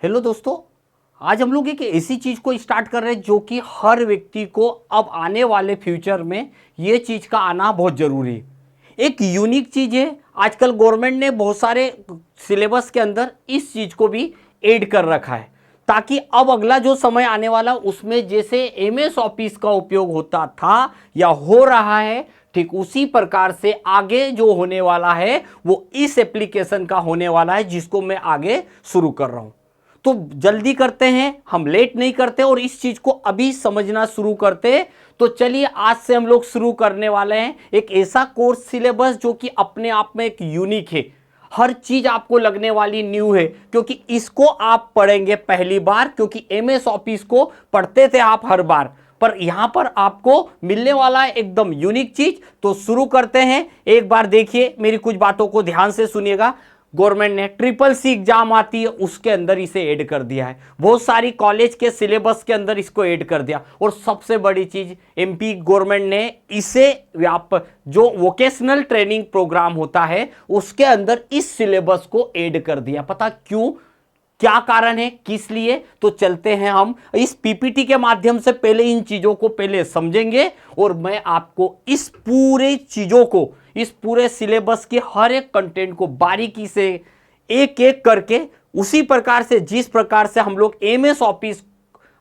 Hello दोस्तों, आज हम लोग एक ऐसी चीज को स्टार्ट कर रहे हैं जो कि हर व्यक्ति को अब आने वाले फ्यूचर में ये चीज का आना बहुत जरूरी है। एक यूनिक चीज है। आजकल गवर्नमेंट ने बहुत सारे सिलेबस के अंदर इस चीज को भी ऐड कर रखा है ताकि अब अगला जो समय आने वाला उसमें जैसे एमएस ऑफिस का उपयोग होता था या हो रहा है, ठीक उसी प्रकार से आगे जो होने वाला है वो इस एप्लीकेशन का होने वाला है जिसको मैं आगे शुरू कर रहा हूं। तो जल्दी करते हैं, हम लेट नहीं करते और इस चीज को अभी समझना शुरू करते। तो चलिए आज से हम लोग शुरू करने वाले हैं एक ऐसा कोर्स सिलेबस जो कि अपने आप में एक यूनिक है। हर चीज आपको लगने वाली न्यू है क्योंकि इसको आप पढ़ेंगे पहली बार, क्योंकि एमएस ऑफिस को पढ़ते थे आप हर बार, पर यहां पर आपको मिलने वाला है एकदम यूनिक चीज। तो शुरू करते हैं। एक बार देखिए, मेरी कुछ बातों को ध्यान से सुनिएगा। गवर्नमेंट ने ट्रिपल-सी एग्जाम आती है उसके अंदर इसे ऐड कर दिया है, बहुत सारी कॉलेज के सिलेबस के अंदर इसको ऐड कर दिया। और सबसे बड़ी चीज, एमपी गवर्नमेंट ने इसे जो वोकेशनल ट्रेनिंग प्रोग्राम होता है उसके अंदर इस सिलेबस को ऐड कर दिया। पता क्यों, क्या कारण है, किस लिए? तो चलते हैं हम इस पीपीटी के माध्यम से पहले इन चीजों को पहले समझेंगे और मैं आपको इस पूरे चीजों को, इस पूरे सिलेबस के हर एक कंटेंट को बारीकी से एक एक करके उसी प्रकार से जिस प्रकार से हम लोग एमएस ऑफिस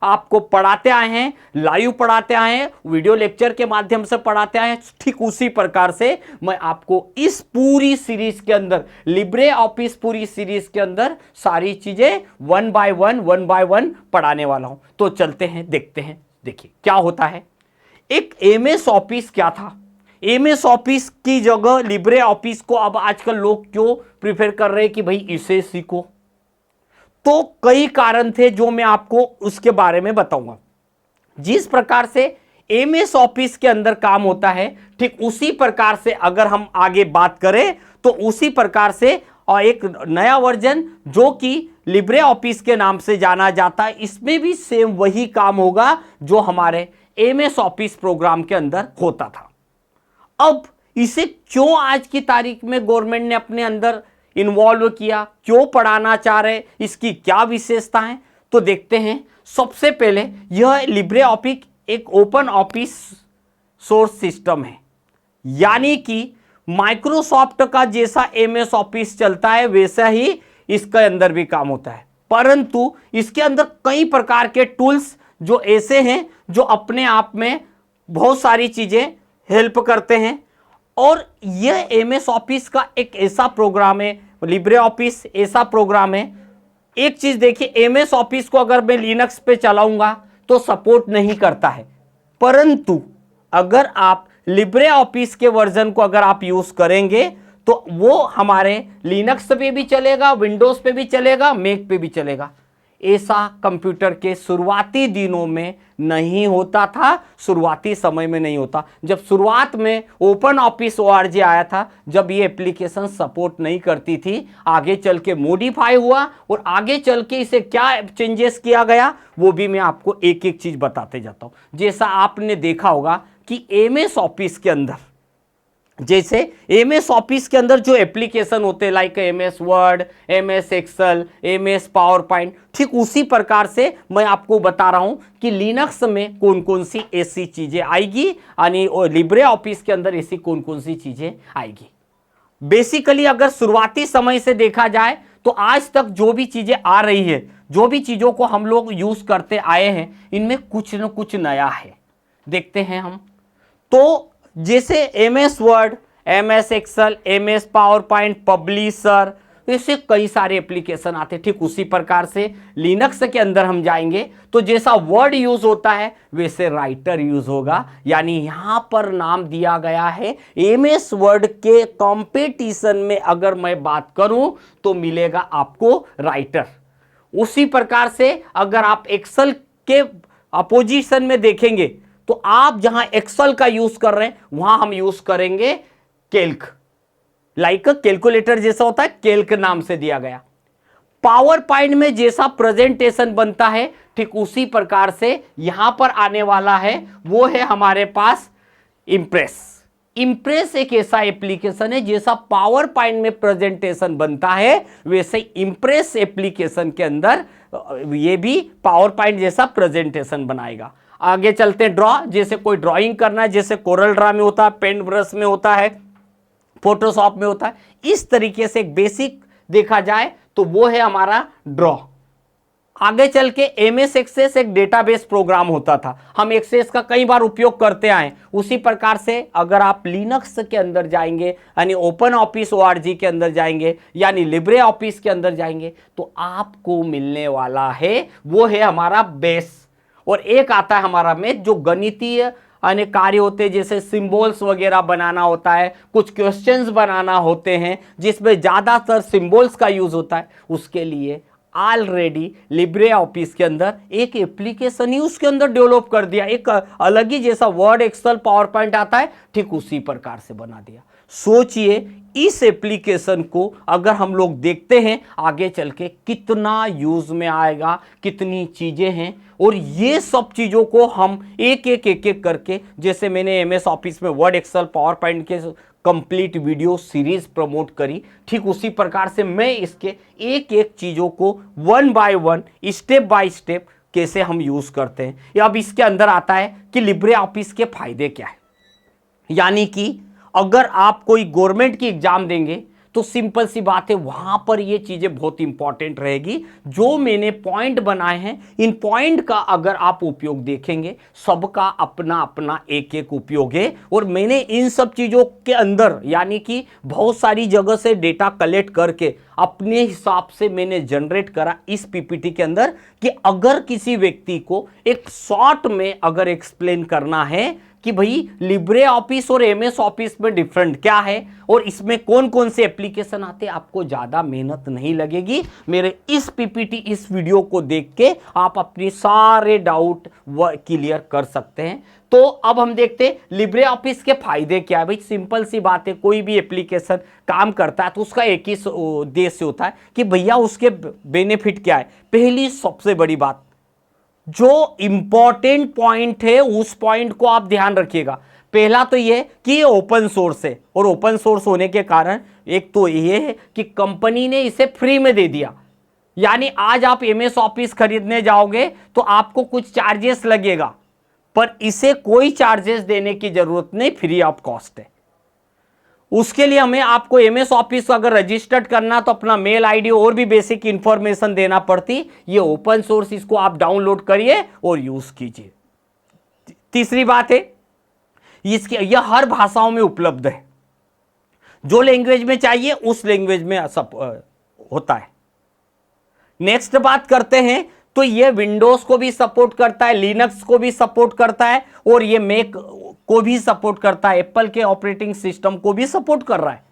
आपको पढ़ाते आए हैं, लाइव पढ़ाते आए हैं, वीडियो लेक्चर के माध्यम से पढ़ाते आए हैं, ठीक उसी प्रकार से मैं आपको इस पूरी सीरीज के अंदर, लिब्रे ऑफिस पूरी सीरीज के अंदर सारी चीजें वन बाय वन पढ़ाने वाला हूं। तो चलते हैं, देखते हैं। देखिए क्या होता है। एक एमएस ऑफिस क्या था, एमएस ऑफिस की जगह लिब्रे ऑफिस को अब आजकल लोग क्यों प्रिफर कर रहे हैं कि भाई इसे सीखो? तो कई कारण थे जो मैं आपको उसके बारे में बताऊंगा। जिस प्रकार से एमएस ऑफिस के अंदर काम होता है, ठीक उसी प्रकार से अगर हम आगे बात करें तो उसी प्रकार से और एक नया वर्जन जो कि लिब्रे ऑफिस के नाम से जाना जाता है, इसमें भी सेम वही काम होगा जो हमारे एमएस ऑफिस प्रोग्राम के अंदर होता था। अब इसे क्यों आज की तारीख में गवर्नमेंट ने अपने अंदर इन्वॉल्व किया, क्यों पढ़ाना चाह रहे, इसकी क्या विशेषता है? तो देखते हैं। सबसे पहले यह लिब्रे ऑफिस एक ओपन ऑफिस सोर्स सिस्टम है, यानी कि माइक्रोसॉफ्ट का जैसा एमएस ऑफिस चलता है वैसा ही इसके अंदर भी काम होता है, परंतु इसके अंदर कई प्रकार के टूल्स जो ऐसे हैं जो अपने आप में बहुत सारी चीजें हेल्प करते हैं। और यह एमएस ऑफिस का एक ऐसा प्रोग्राम है, लिब्रे ऑफिस ऐसा प्रोग्राम है। एक चीज देखिए, एमएस ऑफिस को अगर मैं लिनक्स पे चलाऊंगा तो सपोर्ट नहीं करता है, परंतु अगर आप लिब्रे ऑफिस के वर्जन को अगर आप यूज करेंगे तो वो हमारे लिनक्स पे भी चलेगा, विंडोज पे भी चलेगा, मैक पे भी चलेगा। ऐसा कंप्यूटर के शुरुआती दिनों में नहीं होता था, शुरुआती समय में नहीं होता। जब शुरुआत में ओपन ऑफिस ORG आया था, जब ये एप्लीकेशन सपोर्ट नहीं करती थी, आगे चल के मॉडिफाई हुआ और आगे चल के इसे क्या चेंजेस किया गया वो भी मैं आपको एक एक चीज बताते जाता हूं। जैसा आपने देखा होगा कि एमएस ऑफिस के अंदर, जैसे एमएस ऑफिस के अंदर जो एप्लीकेशन होते हैं like MS Word, MS Excel, MS PowerPoint, ठीक उसी प्रकार से मैं आपको बता रहा हूं कि लिनक्स में कौन कौन सी ऐसी चीजें आएगी यानी लिब्रे ऑफिस के अंदर ऐसी कौन कौन सी चीजें आएगी। बेसिकली अगर शुरुआती समय से देखा जाए तो आज तक जो भी चीजें आ रही है, जो भी चीजों को हम लोग यूज करते आए हैं, इनमें कुछ न कुछ नया है। देखते हैं हम। तो जैसे MS Word, MS Excel, MS PowerPoint, Publisher, ऐसे कई सारे एप्लीकेशन आते हैं। ठीक उसी प्रकार से लिनक्स के अंदर हम जाएंगे तो जैसा वर्ड यूज होता है वैसे राइटर यूज होगा, यानी यहां पर नाम दिया गया है एमएस वर्ड के कंपटीशन में अगर मैं बात करूं तो मिलेगा आपको राइटर। उसी प्रकार से अगर आप एक्सेल के अपोजिशन में देखेंगे तो आप जहां एक्सेल का यूज कर रहे हैं वहां हम यूज करेंगे कैल्क, लाइक कैलकुलेटर जैसा होता है, कैल्क नाम से दिया गया। पावर पॉइंट में जैसा प्रेजेंटेशन बनता है ठीक उसी प्रकार से यहां पर आने वाला है वो है हमारे पास इंप्रेस। इम्प्रेस एक ऐसा एप्लीकेशन है जैसा पावर पॉइंट में प्रेजेंटेशन बनता है वैसे इम्प्रेस एप्लीकेशन के अंदर ये भी पावर पॉइंट जैसा प्रेजेंटेशन बनाएगा। आगे चलते हैं, ड्रॉ, जैसे कोई ड्राइंग करना है, जैसे कोरल ड्रा में होता है, पेंट ब्रश में होता है, फोटोशॉप में होता है, इस तरीके से एक बेसिक देखा जाए तो वो है हमारा ड्रॉ। आगे चल के एमएस एक्सेस एक डेटाबेस प्रोग्राम होता था, हम एक्सेस का कई बार उपयोग करते आए। उसी प्रकार से अगर आप लिनक्स के अंदर जाएंगे यानी ओपन ऑफिस ORG के अंदर जाएंगे यानी लिब्रे ऑफिस के अंदर जाएंगे तो आपको मिलने वाला है वो है हमारा बेस, और एक आता है हमारा में जो गणितीय अन्य कार्य होते हैं जैसे सिंबल्स वगैरह बनाना होता है, कुछ क्वेश्चंस बनाना होते हैं जिसमें ज़्यादातर सिंबल्स का यूज होता है। उसके लिए ऑलरेडी लिब्रे ऑफिस के अंदर एक एप्लीकेशन ही उसके अंदर डेवलप कर दिया, एक अलग ही जैसा वर्ड, एक्सेल, पावर पॉइंट आता है ठीक उसी प्रकार से बना दिया। सोचिए इस एप्लीकेशन को अगर हम लोग देखते हैं आगे चल के कितना यूज में आएगा, कितनी चीजें हैं, और ये सब चीजों को हम एक एक करके, जैसे मैंने एमएस ऑफिस में वर्ड, एक्सेल, पावर पॉइंट के कंप्लीट वीडियो सीरीज प्रमोट करी, ठीक उसी प्रकार से मैं इसके एक एक चीजों को one by one, step by step कैसे हम यूज करते हैं। अब इसके अंदर आता है कि लिब्रे ऑफिस के फायदे क्या है, यानी कि अगर आप कोई गवर्नमेंट की एग्जाम देंगे तो सिंपल सी बात है वहां पर ये चीजें बहुत इंपॉर्टेंट रहेगी। जो मैंने पॉइंट बनाए हैं इन पॉइंट का अगर आप उपयोग देखेंगे, सबका अपना अपना एक एक उपयोग है, और मैंने इन सब चीजों के अंदर यानी कि बहुत सारी जगह से डेटा कलेक्ट करके अपने हिसाब से मैंने जनरेट करा इस पीपीटी के अंदर कि अगर किसी व्यक्ति को एक शॉर्ट में अगर एक्सप्लेन करना है कि भाई लिब्रे ऑफिस और एमएस ऑफिस में डिफरेंट क्या है और इसमें कौन कौन से एप्लीकेशन आते हैं, आपको ज्यादा मेहनत नहीं लगेगी। मेरे इस पीपीटी, इस वीडियो को देख के आप अपने सारे डाउट क्लियर कर सकते हैं। तो अब हम देखते हैं लिब्रे ऑफिस के फायदे क्या है। भाई सिंपल सी बात है, कोई भी एप्लीकेशन काम करता है तो उसका एक ही उद्देश्य होता है कि भैया उसके बेनिफिट क्या है। पहली सबसे बड़ी बात, जो इंपॉर्टेंट पॉइंट है उस पॉइंट को आप ध्यान रखिएगा। पहला तो यह कि ये ओपन सोर्स है, और ओपन सोर्स होने के कारण एक तो ये है कि कंपनी ने इसे फ्री में दे दिया, यानी आज आप एमएस ऑफिस खरीदने जाओगे तो आपको कुछ चार्जेस लगेगा, पर इसे कोई चार्जेस देने की जरूरत नहीं, फ्री ऑफ कॉस्ट है। उसके लिए हमें आपको एमएस ऑफिस अगर रजिस्टर्ड करना तो अपना मेल आईडी और भी बेसिक इंफॉर्मेशन देना पड़ती। ये ओपन सोर्स, इसको आप डाउनलोड करिए और यूज कीजिए। तीसरी बात है इसके यह हर भाषाओं में उपलब्ध है, जो लैंग्वेज में चाहिए उस लैंग्वेज में सब होता है। नेक्स्ट बात करते हैं तो ये विंडोज को भी सपोर्ट करता है, लिनक्स को भी सपोर्ट करता है, और ये मैक को भी सपोर्ट करता है, एप्पल के ऑपरेटिंग सिस्टम को भी सपोर्ट कर रहा है।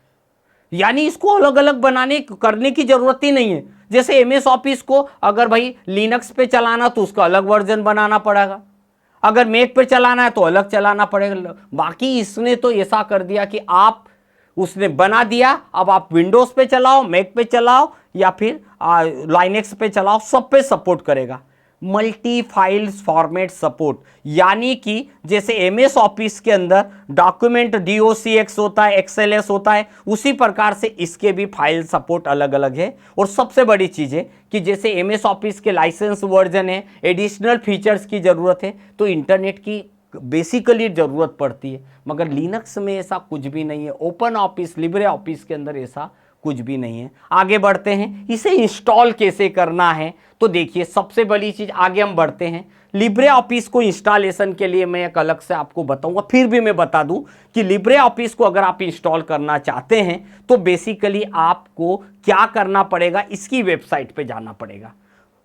यानी इसको अलग अलग बनाने करने की जरूरत ही नहीं है। जैसे एमएस ऑफिस को अगर भाई लिनक्स पे चलाना तो उसका अलग वर्जन बनाना पड़ेगा, अगर मैक पे चलाना है तो अलग चलाना पड़ेगा। बाकी इसने तो ऐसा कर दिया कि आप उसने बना दिया, अब आप विंडोज पे चलाओ, मैक पे चलाओ या फिर लाइनेक्स पे चलाओ, सब पे सपोर्ट करेगा। मल्टी फाइल्स फॉर्मेट सपोर्ट, यानी कि जैसे एमएस ऑफिस के अंदर डॉक्यूमेंट DOCX होता है, XLS होता है, उसी प्रकार से इसके भी फाइल सपोर्ट अलग अलग है। और सबसे बड़ी चीज़ है कि जैसे एमएस ऑफिस के लाइसेंस वर्जन है, एडिशनल फीचर्स की ज़रूरत है तो इंटरनेट की बेसिकली ज़रूरत पड़ती है, मगर लिनक्स में ऐसा कुछ भी नहीं है। ओपन ऑफिस, लिब्रे ऑफिस के अंदर ऐसा कुछ भी नहीं है। आगे बढ़ते हैं, इसे इंस्टॉल कैसे करना है तो देखिए सबसे बड़ी चीज़, आगे हम बढ़ते हैं। लिब्रे ऑफिस को इंस्टॉलेशन के लिए मैं एक अलग से आपको बताऊंगा, फिर भी मैं बता दूं कि लिब्रे ऑफिस को अगर आप इंस्टॉल करना चाहते हैं तो बेसिकली आपको क्या करना पड़ेगा, इसकी वेबसाइट पे जाना पड़ेगा।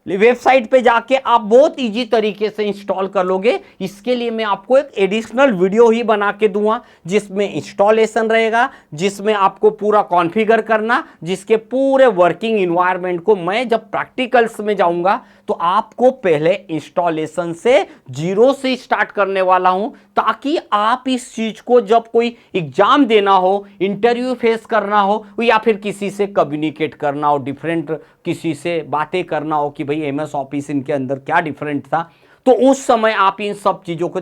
वेबसाइट पे जाके आप बहुत इजी तरीके से इंस्टॉल कर लोगे। इसके लिए मैं आपको एक एडिशनल वीडियो ही बना के दूंगा जिसमें इंस्टॉलेशन रहेगा, जिसमें आपको पूरा कॉन्फ़िगर करना, जिसके पूरे वर्किंग इन्वायरमेंट को मैं जब प्रैक्टिकल्स में जाऊंगा तो आपको पहले इंस्टॉलेशन से जीरो से स्टार्ट करने वाला हूं, ताकि आप इस चीज को जब कोई एग्जाम देना हो, इंटरव्यू फेस करना हो या फिर किसी से कम्युनिकेट करना हो, डिफरेंट किसी से बातें करना हो कि भाई एमएस ऑफिस इनके अंदर क्या डिफरेंट था, तो उस समय आप इन सब चीज़ों को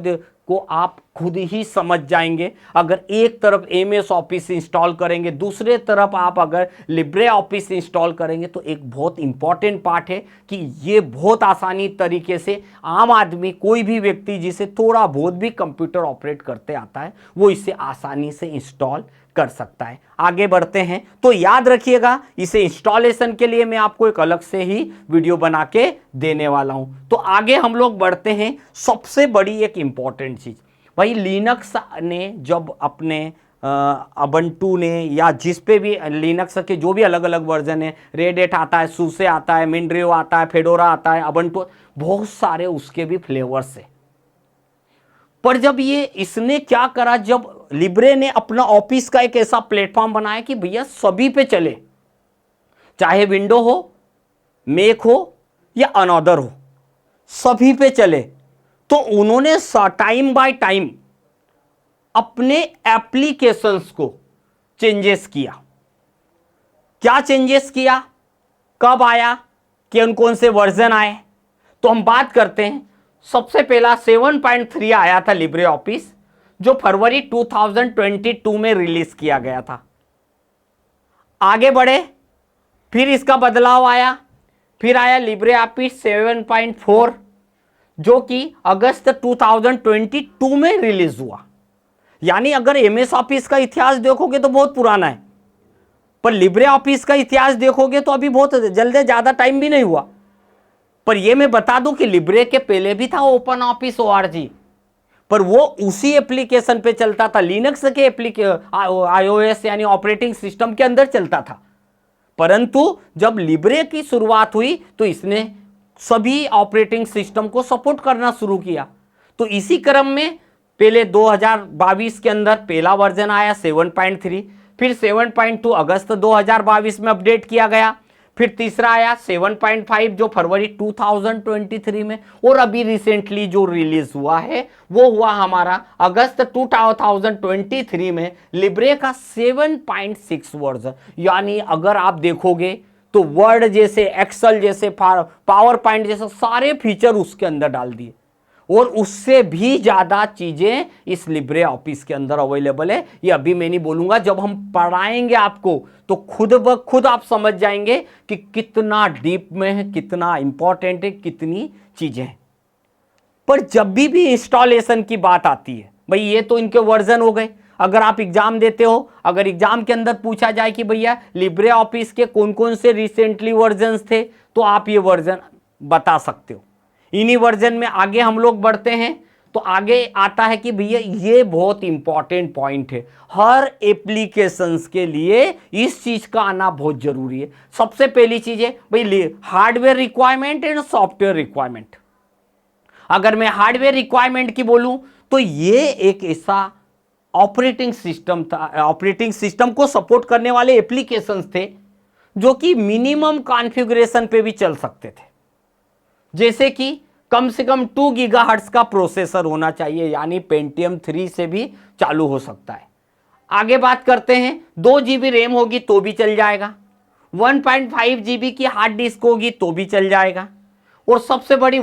को आप खुद ही समझ जाएंगे। अगर एक तरफ एमएस ऑफिस इंस्टॉल करेंगे, दूसरे तरफ आप अगर लिब्रे ऑफिस इंस्टॉल करेंगे, तो एक बहुत इंपॉर्टेंट पार्ट है कि ये बहुत आसानी तरीके से आम आदमी, कोई भी व्यक्ति जिसे थोड़ा बहुत भी कंप्यूटर ऑपरेट करते आता है, वो इसे आसानी से इंस्टॉल कर सकता है। आगे बढ़ते हैं, तो याद रखिएगा इसे इंस्टॉलेशन के लिए मैं आपको एक अलग से ही वीडियो बना के देने वाला हूं। तो आगे हम लोग बढ़ते हैं, सबसे बड़ी एक इंपॉर्टेंट चीज, भाई लिनक्स ने जब अपने अबंटू ने या जिस पे भी लिनक्स के जो भी अलग अलग वर्जन है, रेड हैट आता है, सूसे आता है, मिंड्रियो आता है, फेडोरा आता है, अबंटू, बहुत सारे उसके भी फ्लेवर्स है। पर जब ये इसने क्या करा, जब लिब्रे ने अपना ऑफिस का एक ऐसा प्लेटफॉर्म बनाया कि भैया सभी पे चले, चाहे विंडो हो, मैक हो या अनदर हो, सभी पे चले, तो उन्होंने टाइम बाय टाइम अपने एप्लीकेशंस को चेंजेस किया। क्या चेंजेस किया, कब आया, कौन कौन से वर्जन आए, तो हम बात करते हैं। सबसे पहला 7.3 आया था लिब्रे ऑफिस, जो फरवरी 2022 में रिलीज किया गया था। आगे बढ़े, फिर इसका बदलाव आया, फिर आया लिब्रे ऑफिस 7.4, जो कि अगस्त 2022 में रिलीज हुआ। यानी अगर एमएस ऑफिस का इतिहास देखोगे तो बहुत पुराना है, पर लिब्रे ऑफिस का इतिहास देखोगे तो अभी बहुत जल्द, ज्यादा टाइम भी नहीं हुआ। पर यह मैं बता दूं कि लिब्रे के पहले भी था ओपन ऑफिस ओआरजी, पर वो उसी एप्लीकेशन पे चलता था, लिनक्स के आईओएस यानी ऑपरेटिंग सिस्टम के अंदर चलता था। परंतु जब लिब्रे की शुरुआत हुई तो इसने सभी ऑपरेटिंग सिस्टम को सपोर्ट करना शुरू किया। तो इसी क्रम में पहले 2022 के अंदर पहला वर्जन आया 7.3, फिर 7.2 अगस्त 2022 में अपडेट किया गया, फिर तीसरा आया 7.5 जो फरवरी 2023 में, और अभी रिसेंटली जो रिलीज हुआ है वो हुआ हमारा अगस्त 2023 में लिब्रे का 7.6 वर्जन। यानी अगर आप देखोगे तो वर्ड जैसे, एक्सेल जैसे, पावर पॉइंट जैसे सारे फीचर उसके अंदर डाल दिए, और उससे भी ज्यादा चीजें इस लिब्रे ऑफिस के अंदर अवेलेबल है। ये अभी मैं नहीं बोलूंगा, जब हम पढ़ाएंगे आपको तो खुद ब खुद आप समझ जाएंगे कि कितना डीप में है, कितना इंपॉर्टेंट है, कितनी चीजें हैं। पर जब भी इंस्टॉलेशन की बात आती है, भाई ये तो इनके वर्जन हो गए। अगर आप एग्जाम देते हो, अगर एग्जाम के अंदर पूछा जाए कि भैया लिब्रे ऑफिस के कौन कौन से रिसेंटली वर्जन थे, तो आप ये वर्जन बता सकते हो। इन्हीं वर्जन में आगे हम लोग बढ़ते हैं, तो आगे आता है कि भैया ये बहुत इंपॉर्टेंट पॉइंट है, हर एप्लीकेशंस के लिए इस चीज का आना बहुत जरूरी है। सबसे पहली चीज है भाई hardware requirement and software requirement. अगर मैं हार्डवेयर रिक्वायरमेंट की बोलूं तो ये एक ऐसा ऑपरेटिंग सिस्टम था, ऑपरेटिंग सिस्टम को सपोर्ट करने वाले एप्लीकेशंस थे जो कि मिनिमम कॉन्फ़िगरेशन पे भी चल सकते थे। जैसे कि कम से कम 2 गीगाहर्ट्ज का प्रोसेसर होना चाहिए, यानी पेंटियम 3 से भी चालू हो सकता है। आगे बात करते हैं, 2 GB रैम होगी तो भी चल जाएगा, 1.5 GB की हार्ड डिस्क होगी तो भी चल जाएगा, और सबसे बड़ी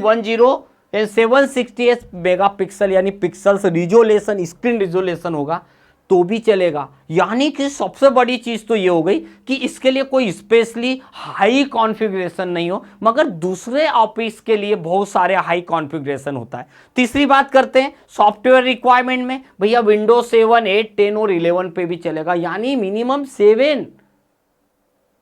768 मेगापिक्सल यानी पिक्सल्स रिजोल्यूशन, स्क्रीन रिजोल्यूशन होगा तो भी चलेगा। यानी कि सबसे बड़ी चीज तो ये हो गई कि इसके लिए कोई स्पेशली हाई कॉन्फ़िगरेशन नहीं हो, मगर दूसरे ऑफिस के लिए बहुत सारे हाई कॉन्फ़िगरेशन होता है। तीसरी बात करते हैं सॉफ्टवेयर रिक्वायरमेंट में, भैया विंडोज 7, 8, 10 और 11 पे भी चलेगा, यानी मिनिमम 7।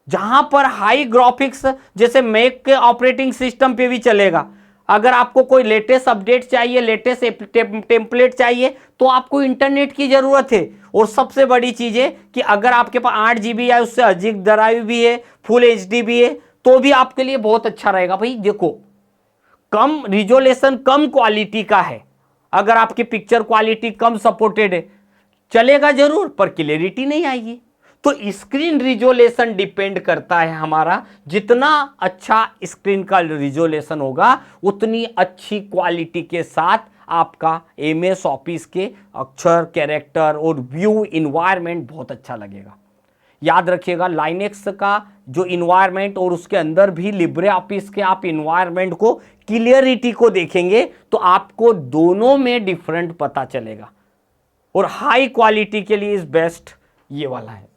जहां पर हाई ग्राफिक्स जैसे मैक के ऑपरेटिंग सिस्टम पे भी चलेगा। अगर आपको कोई लेटेस्ट अपडेट चाहिए, लेटेस्ट टेम्पलेट चाहिए, तो आपको इंटरनेट की जरूरत है। और सबसे बड़ी चीज है कि अगर आपके पास 8 GB या उससे अधिक ड्राइव भी है, फुल HD भी है, तो भी आपके लिए बहुत अच्छा रहेगा। भाई देखो, कम रिजोल्यूशन, कम क्वालिटी का है, अगर आपकी पिक्चर क्वालिटी कम सपोर्टेड है, चलेगा जरूर पर क्लियरिटी नहीं आएगी। तो स्क्रीन रिजोल्यूशन डिपेंड करता है हमारा, जितना अच्छा स्क्रीन का रिजोल्यूशन होगा उतनी अच्छी क्वालिटी के साथ आपका एमएस ऑफिस के अक्षर, कैरेक्टर और व्यू इन्वायरमेंट बहुत अच्छा लगेगा। याद रखिएगा लाइनेक्स का जो इन्वायरमेंट और उसके अंदर भी लिब्रे ऑफिस के आप इन्वायरमेंट को क्लियरिटी को देखेंगे तो आपको दोनों में डिफरेंट पता चलेगा। और हाई क्वालिटी के लिए इज बेस्ट ये वाला है।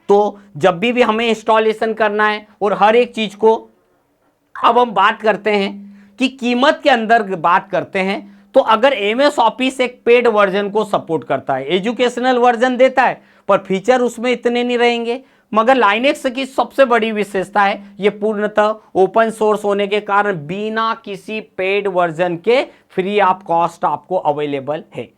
तो जब भी हमें इंस्टॉलेशन करना है और हर एक चीज को, अब हम बात करते हैं कि कीमत के अंदर बात करते हैं तो अगर एमएस ऑफिस एक पेड वर्जन को सपोर्ट करता है, एजुकेशनल वर्जन देता है, पर फीचर उसमें इतने नहीं रहेंगे। मगर लाइनेक्स की सबसे बड़ी विशेषता है ये पूर्णतः ओपन सोर्स होने के कारण बिना किसी पेड वर्जन के फ्री ऑफ कॉस्ट आपको अवेलेबल है।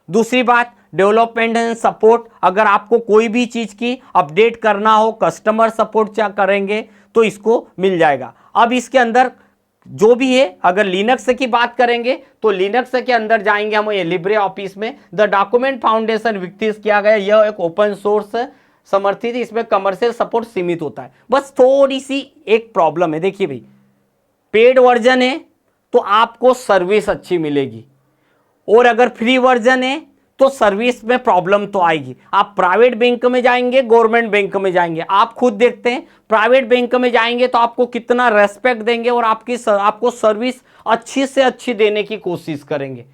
दूसरी बात, डेवलपमेंट एंड सपोर्ट, अगर आपको कोई भी चीज की अपडेट करना हो, कस्टमर सपोर्ट करेंगे तो इसको मिल जाएगा। अब इसके अंदर जो भी है, अगर लिनक्स की बात करेंगे तो लिनक्स के अंदर जाएंगे हम ये लिब्रे ऑफिस में, द डॉक्यूमेंट फाउंडेशन विकसित किया गया, यह एक ओपन सोर्स समर्थित, इसमें कमर्शियल सपोर्ट सीमित होता है। बस थोड़ी सी एक प्रॉब्लम है, देखिए भाई पेड वर्जन है तो आपको सर्विस अच्छी मिलेगी, और अगर फ्री वर्जन है तो सर्विस में प्रॉब्लम तो आएगी। आप प्राइवेट बैंक में जाएंगे, गवर्नमेंट बैंक में जाएंगे, आप खुद देखते हैं प्राइवेट बैंक में जाएंगे तो आपको कितना रेस्पेक्ट देंगे और आपको सर्विस अच्छी से अच्छी देने की कोशिश करेंगे।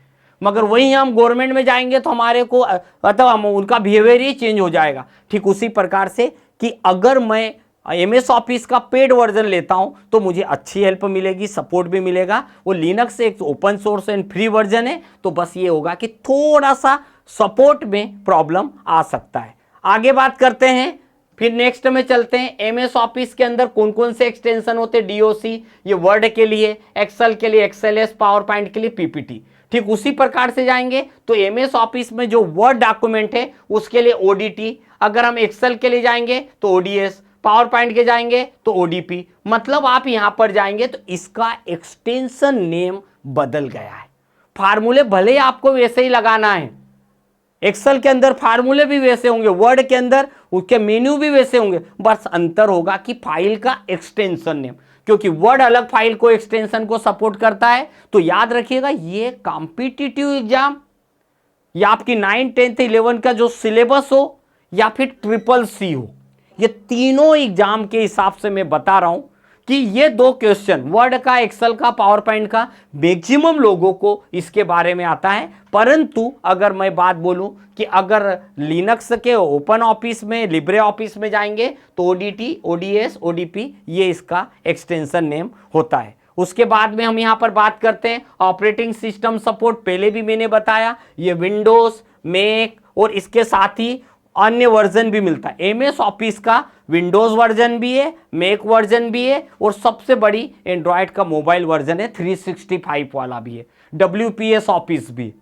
मगर वहीं हम गवर्नमेंट में जाएंगे तो हमारे को मतलब उनका बिहेवियर ही चेंज हो जाएगा। ठीक उसी प्रकार से कि अगर मैं एमएस ऑफिस का पेड वर्जन लेता हूं तो मुझे अच्छी हेल्प मिलेगी, सपोर्ट भी मिलेगा। वो लिनक्स एक open source and free version है तो बस ये होगा कि थोड़ा सा सपोर्ट में प्रॉब्लम आ सकता है। आगे बात करते हैं, फिर नेक्स्ट में चलते हैं। एमएस ऑफिस के अंदर कौन कौन से एक्सटेंशन होते हैं, डीओसी ये वर्ड के लिए, एक्सेल के लिए एक्सएलएस, पावर पॉइंट के लिए पीपीटी। ठीक उसी प्रकार से जाएंगे तो एमएस ऑफिस में जो वर्ड डॉक्यूमेंट है उसके लिए ओडीटी, अगर हम एक्सेल के लिए जाएंगे तो ओडीएस, पावर पॉइंट के जाएंगे तो ओडीपी। मतलब आप यहां पर जाएंगे तो इसका एक्सटेंशन नेम बदल गया है। फार्मूले भले ही आपको वैसे ही लगाना है, एक्सेल के अंदर फार्मूले भी वैसे होंगे, वर्ड के अंदर उसके मेन्यू भी वैसे होंगे, बस अंतर होगा कि फाइल का एक्सटेंशन नेम, क्योंकि वर्ड अलग फाइल को एक्सटेंशन को सपोर्ट करता है। तो याद रखिएगा ये कॉम्पिटिटिव एग्जाम या आपकी 9, 10, 11 का जो सिलेबस हो या फिर ट्रिपल सी हो, ये तीनों एग्जाम के हिसाब से मैं बता रहा हूं कि ये 2 क्वेश्चन वर्ड का, एक्सेल का, पावर पॉइंट का मैक्सिमम लोगों को इसके बारे में आता है। परंतु अगर मैं बात बोलूं कि अगर लिनक्स के ओपन ऑफिस में, लिब्रे ऑफिस में जाएंगे तो ओडीटी, ओडीएस, ओडीपी ये इसका एक्सटेंशन नेम होता है। उसके बाद में हम यहां पर बात करते हैं ऑपरेटिंग सिस्टम सपोर्ट, पहले भी मैंने बताया ये विंडोज, मैक और इसके साथ ही अन्य वर्जन भी मिलता है। एमएस ऑफिस का विंडोज वर्जन भी है, मैक वर्जन भी है और सबसे बड़ी एंड्रॉयड का मोबाइल वर्जन है, 365 वाला भी है, डब्ल्यूपीएस ऑफिस भी।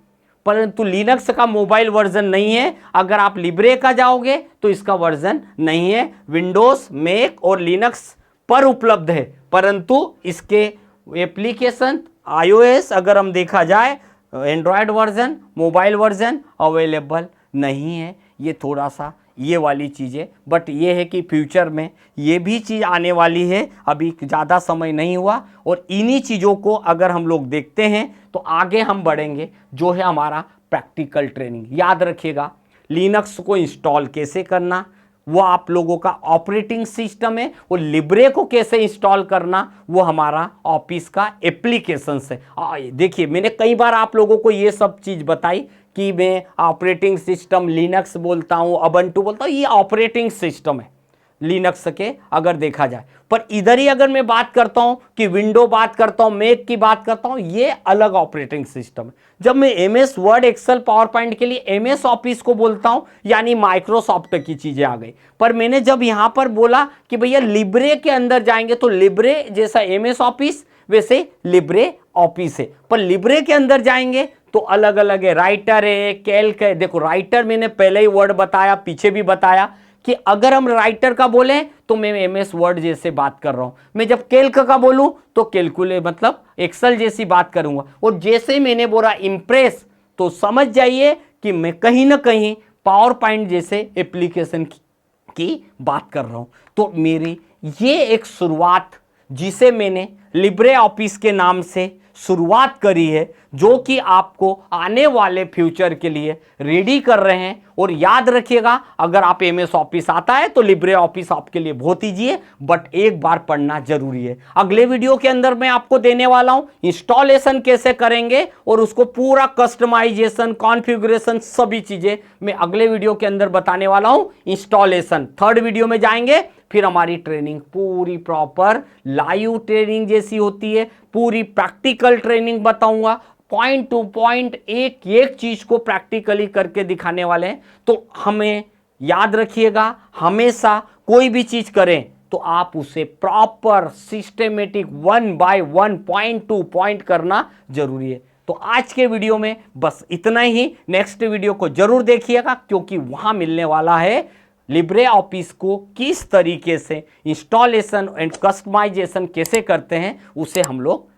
परंतु लिनक्स का मोबाइल वर्जन नहीं है। अगर आप लिब्रे का जाओगे तो इसका वर्जन नहीं है। विंडोज, मैक और लिनक्स पर उपलब्ध है, परंतु इसके एप्लीकेशन आईओएस अगर हम देखा जाए Android version, mobile version available नहीं है। ये थोड़ा सा ये वाली चीज़ें, बट ये है कि फ्यूचर में ये भी चीज़ आने वाली है, अभी ज़्यादा समय नहीं हुआ। और इन्हीं चीज़ों को अगर हम लोग देखते हैं तो आगे हम बढ़ेंगे, जो है हमारा प्रैक्टिकल ट्रेनिंग। याद रखिएगा लिनक्स को इंस्टॉल कैसे करना, वो आप लोगों का ऑपरेटिंग सिस्टम है, वो लिब्रे को कैसे इंस्टॉल करना वो हमारा ऑफिस का एप्लीकेशन है। देखिए मैंने कई बार आप लोगों को ये सब चीज़ बताई कि मैं ऑपरेटिंग सिस्टम लिनक्स बोलता हूँ, अबंटू बोलता हूँ, ये ऑपरेटिंग सिस्टम है लिनक्स के अगर देखा जाए। पर इधर ही अगर मैं बात करता हूँ कि विंडो बात करता हूँ, मैक की बात करता हूँ, ये अलग ऑपरेटिंग सिस्टम है। जब मैं MS Word, Excel, PowerPoint के लिए एमएस ऑफिस को बोलता हूँ यानी माइक्रोसॉफ्ट की चीजें आ गई। पर मैंने जब यहाँ पर बोला कि भैया लिब्रे के अंदर जाएंगे तो लिब्रे जैसा एमएस ऑफिस वैसे लिब्रे ऑफिस है, पर लिब्रे के अंदर जाएंगे तो अलग अलग है। राइटर है, कैल्क है। देखो राइटर मैंने पहले ही वर्ड बताया, पीछे भी बताया कि अगर हम राइटर का बोले तो मैं एमएस वर्ड जैसे बात कर रहा हूं। मैं जब कैल्क का बोलूं तो कैलकुलेट मतलब एक्सेल जैसी बात करूंगा। और जैसे मैंने बोला इम्प्रेस तो समझ जाइए कि मैं कहीं ना कहीं पावर पॉइंट जैसे एप्लीकेशन की बात कर रहा हूं। तो मेरी ये एक शुरुआत जिसे मैंने लिब्रे ऑफिस के नाम से शुरुआत करी है, जो कि आपको आने वाले फ्यूचर के लिए रेडी कर रहे हैं। और याद रखिएगा, अगर आप एमएस ऑफिस आता है तो लिब्रे ऑफिस आपके लिए बहुत ईजी है, बट एक बार पढ़ना जरूरी है। अगले वीडियो के अंदर मैं आपको देने वाला हूं इंस्टॉलेशन कैसे करेंगे और उसको पूरा कस्टमाइजेशन, कॉन्फ़िगरेशन, सभी चीजें मैं अगले वीडियो के अंदर बताने वाला हूं। इंस्टॉलेशन थर्ड वीडियो में जाएंगे, फिर हमारी ट्रेनिंग पूरी प्रॉपर लाइव ट्रेनिंग जैसी होती है, पूरी प्रैक्टिकल ट्रेनिंग बताऊंगा, पॉइंट टू पॉइंट एक एक चीज को प्रैक्टिकली करके दिखाने वाले हैं। तो हमें याद रखिएगा, हमेशा कोई भी चीज करें तो आप उसे proper systematic 1 by 1 point to point करना जरूरी है। तो आज के वीडियो में बस इतना ही। नेक्स्ट वीडियो को जरूर देखिएगा, क्योंकि वहां मिलने वाला है लिब्रे ऑफिस को किस तरीके से इंस्टॉलेशन एंड कस्टमाइजेशन कैसे करते हैं, उसे हम लोग